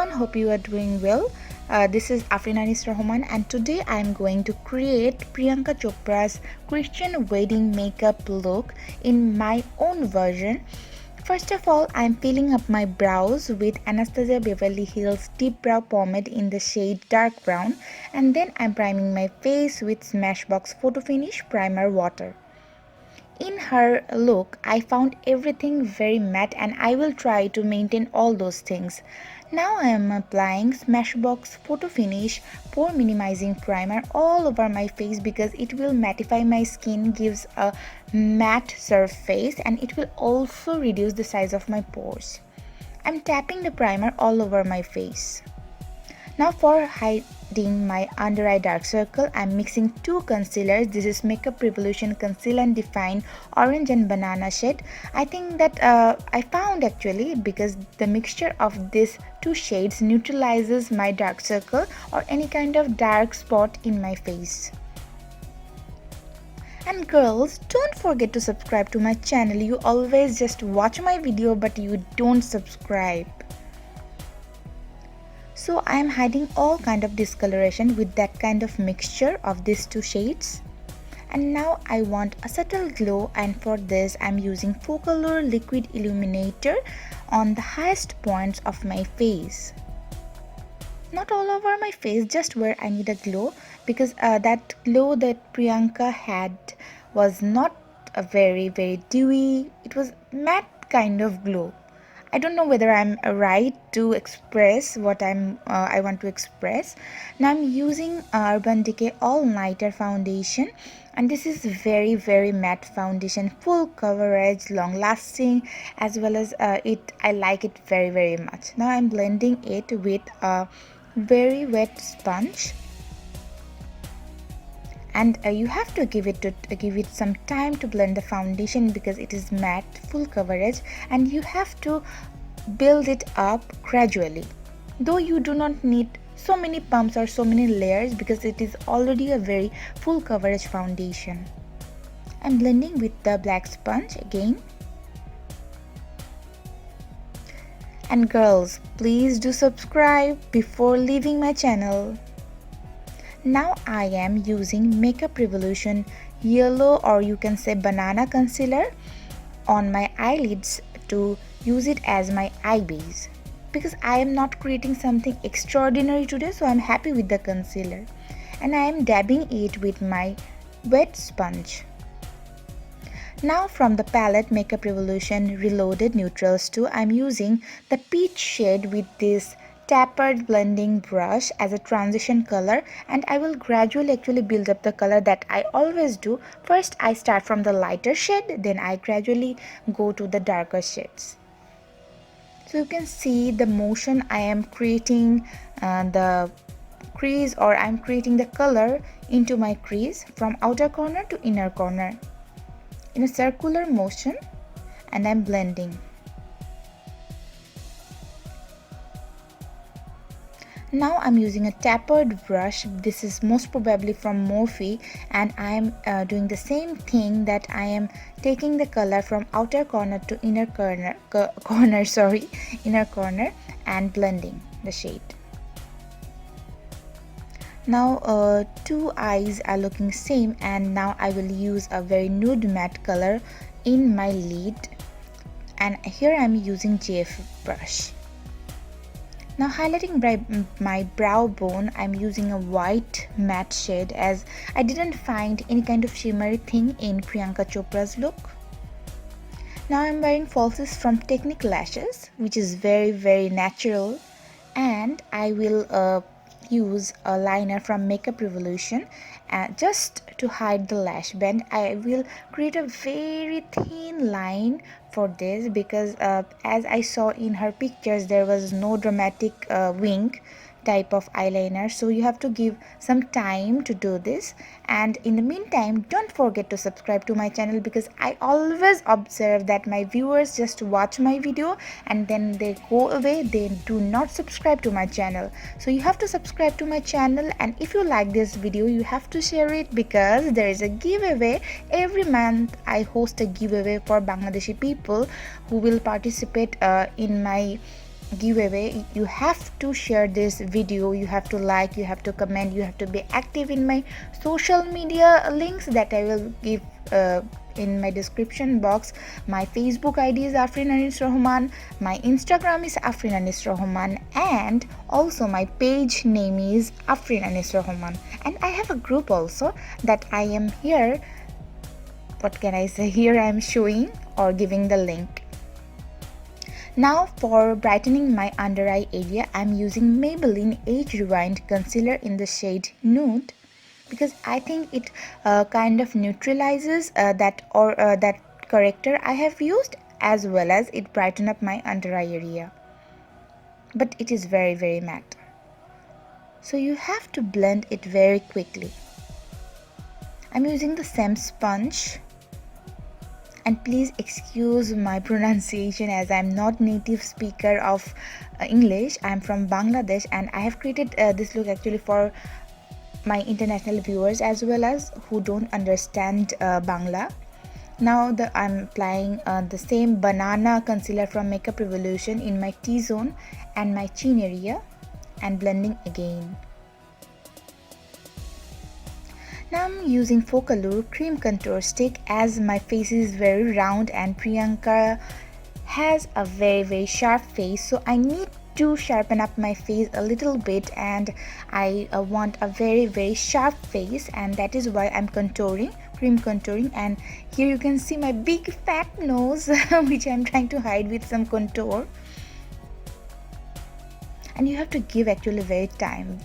everyone, hope you are doing well. This is Afrin Rahman and today I am going to create Priyanka Chopra's Christian wedding makeup look in my own version. First of all, I am filling up my brows with Anastasia Beverly Hills Deep Brow Pomade in the shade dark brown, and then I am priming my face with Smashbox Photo Finish Primer Water. In her look, I found everything very matte and I will try to maintain all those things. Now I am applying Smashbox Photo Finish Pore Minimizing Primer all over my face because it will mattify my skin, gives a matte surface, and it will also reduce the size of my pores. I'm tapping the primer all over my face. Now for hiding my under eye dark circle, I'm mixing two concealers. This is Makeup Revolution Conceal and Define Orange and Banana shade. I think that I found actually because the mixture of these two shades neutralizes my dark circle or any kind of dark spot in my face. And girls, don't forget to subscribe to my channel. You always just watch my video but you don't subscribe. So I am hiding all kind of discoloration with that kind of mixture of these two shades. And now I want a subtle glow, and for this I am using Focalure Liquid Illuminator on the highest points of my face. Not all over my face, just where I need a glow, because that glow that Priyanka had was not a very dewy. It was matte kind of glow. I don't know whether I'm right to express what I want to express. Now I'm using Urban Decay All Nighter foundation, and this is very matte foundation, full coverage, long lasting, as well as I like it very much. Now I'm blending it with a very wet sponge. And you have to give it some time to blend the foundation because it is matte, full coverage, and you have to build it up gradually. Though you do not need so many pumps or so many layers because it is already a very full coverage foundation. I'm blending with the black sponge again. And girls, please do subscribe before leaving my channel. Now I am using Makeup Revolution yellow, or you can say banana concealer, on my eyelids to use it as my eye base. Because I am not creating something extraordinary today, so I am happy with the concealer. And I am dabbing it with my wet sponge. Now from the palette Makeup Revolution Reloaded Neutrals 2, I am using the peach shade with this tapered blending brush as a transition color, and I will gradually actually build up the color that I always do. First I start from the lighter shade, then I gradually go to the darker shades. So you can see the motion. I am creating the crease, or I am creating the color into my crease from outer corner to inner corner in a circular motion, and I'm blending. Now I'm using a tapered brush. This is most probably from Morphe, and I am doing the same thing, that I am taking the color from outer corner to inner inner corner and blending the shade. Now two eyes are looking same, and now I will use a very nude matte color in my lid, and here I'm using JF brush. Now highlighting my brow bone, I'm using a white matte shade as I didn't find any kind of shimmery thing in Priyanka Chopra's look. Now I'm wearing falsies from Technique Lashes, which is very natural, and I will use a liner from Makeup Revolution just to hide the lash band. I will create a very thin line for this because as I saw in her pictures, there was no dramatic wing type of eyeliner, so you have to give some time to do this. And in the meantime, don't forget to subscribe to my channel, because I always observe that my viewers just watch my video and then they go away, they do not subscribe to my channel. So you have to subscribe to my channel, and if you like this video, you have to share it, because there is a giveaway every month. I host a giveaway for Bangladeshi people who will participate in my giveaway. You have to share this video, you have to like, you have to comment, you have to be active in my social media links that I will give in my description box. My Facebook ID is Afrin Rahman, my Instagram is Afrin Rahman, and also my page name is Afrin Rahman, and I have a group also that I am here, what can I say, here I am showing or giving the link. Now for brightening my under eye area, I am using Maybelline Age Rewind Concealer in the shade Nude, because I think it kind of neutralizes that corrector I have used, as well as it brighten up my under eye area. But it is very, very matte. So you have to blend it very quickly. I'm using the same sponge. And please excuse my pronunciation as I'm not native speaker of English. I'm from Bangladesh, and I have created this look actually for my international viewers as well as who don't understand Bangla. Now I'm applying the same banana concealer from Makeup Revolution in my T-zone and my chin area and blending again. Now I'm using Focalure cream contour stick as my face is very round and Priyanka has a very, very sharp face, so I need to sharpen up my face a little bit, and I want a very, very sharp face, and that is why I'm contouring, cream contouring. And here you can see my big fat nose which I'm trying to hide with some contour. And you have to give actually very time,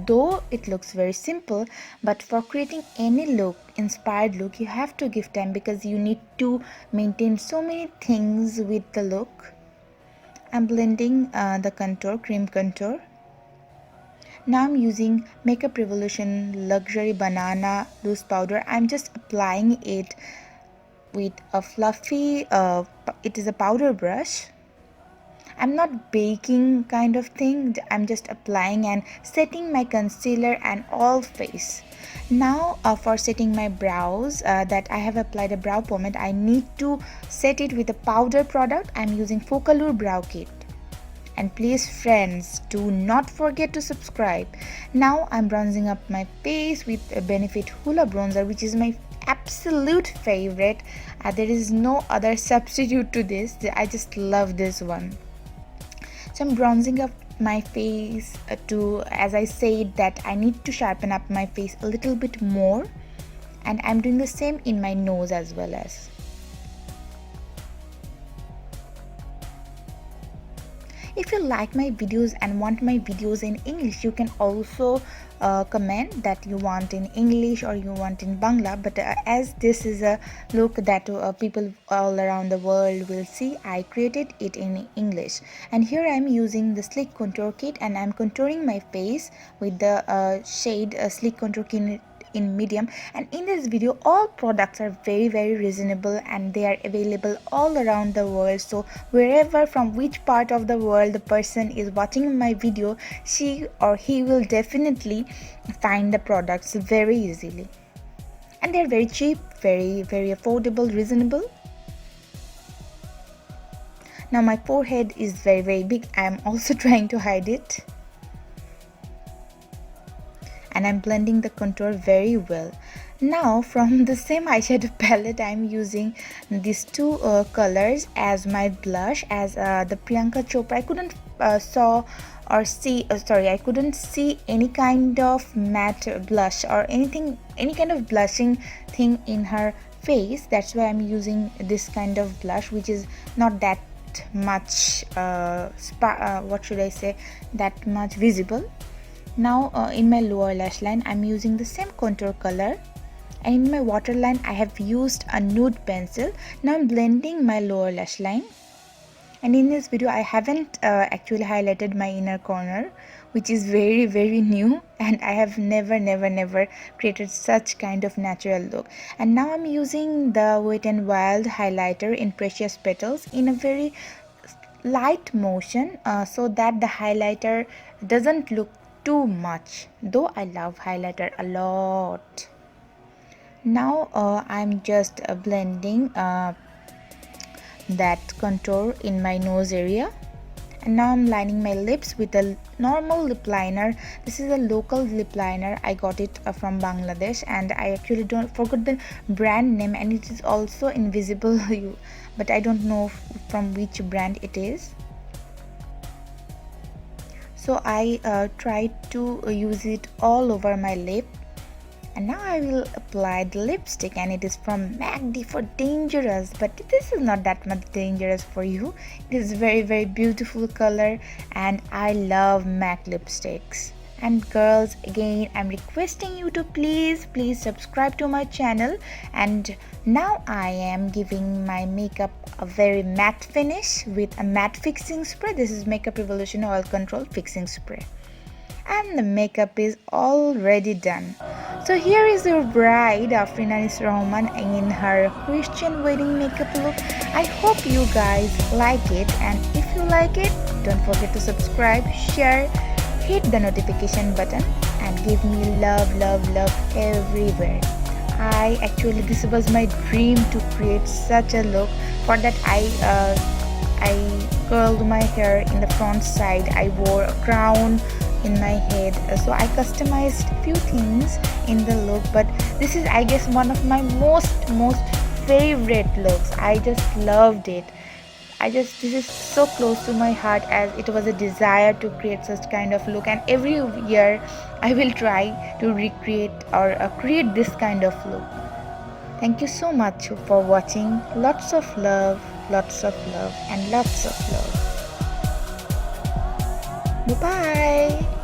though it looks very simple, but for creating any look, inspired look, you have to give time because you need to maintain so many things with the look. I'm blending the contour, cream contour. Now I'm using Makeup Revolution Luxury Banana Loose Powder. I'm just applying it with a fluffy, it is a powder brush. I'm not baking kind of thing, I'm just applying and setting my concealer and all face. Now for setting my brows, that I have applied a brow pomade, I need to set it with a powder product. I'm using Focalure Brow Kit. And please friends, do not forget to subscribe. Now I'm bronzing up my face with a Benefit Hoola bronzer, which is my absolute favorite. There is no other substitute to this. I just love this one. So I'm bronzing up my face to, as I said, that I need to sharpen up my face a little bit more, and I'm doing the same in my nose as well as. If you like my videos and want my videos in English, you can also comment that you want in English or you want in Bangla. But as this is a look that people all around the world will see, I created it in English. And here I'm using the Sleek Contour Kit, and I'm contouring my face with the shade Sleek Contour Kit in medium. And in this video, all products are very, very reasonable and they are available all around the world. So wherever, from which part of the world the person is watching my video, she or he will definitely find the products very easily, and they're very cheap, very, very affordable, reasonable. Now my forehead is very, very big. I am also trying to hide it, and I'm blending the contour very well. Now from the same eyeshadow palette, I'm using these two colors as my blush, as the Priyanka Chopra. I couldn't I couldn't see any kind of matte blush or anything, any kind of blushing thing in her face. That's why I'm using this kind of blush, which is not that much what should I say, that much visible. Now in my lower lash line, I'm using the same contour color, and in my waterline I have used a nude pencil. Now I'm blending my lower lash line, and in this video I haven't actually highlighted my inner corner, which is very, very new, and I have never created such kind of natural look. And now I'm using the Wet n Wild highlighter in Precious Petals in a very light motion, so that the highlighter doesn't look too much, though I love highlighter a lot. Now I'm just blending that contour in my nose area, And now I'm lining my lips with a normal lip liner. This is a local lip liner. I got it from Bangladesh, and I actually don't forgot the brand name, and it is also invisible but I don't know from which brand it is. So I tried to use it all over my lip. And now I will apply the lipstick, and it is from MACD for Dangerous, but this is not that much dangerous for you. It is very beautiful color, and I love MAC lipsticks. And girls, again I'm requesting you to please subscribe to my channel. And now I am giving my makeup a very matte finish with a matte fixing spray. This is Makeup Revolution Oil Control Fixing Spray, and the makeup is already done. So here is your bride Afrin Rahman in her Christian wedding makeup look. I hope you guys like it, and if you like it, don't forget to subscribe, share, hit the notification button, and give me love everywhere. This was my dream to create such a look. For that I curled my hair in the front side. I wore a crown in my head, so I customized few things in the look, but this is, I guess, one of my most favorite looks. I just loved it. This is so close to my heart, as it was a desire to create such kind of look, and every year I will try to recreate or create this kind of look. Thank you so much for watching. Lots of love, and lots of love. Bye bye.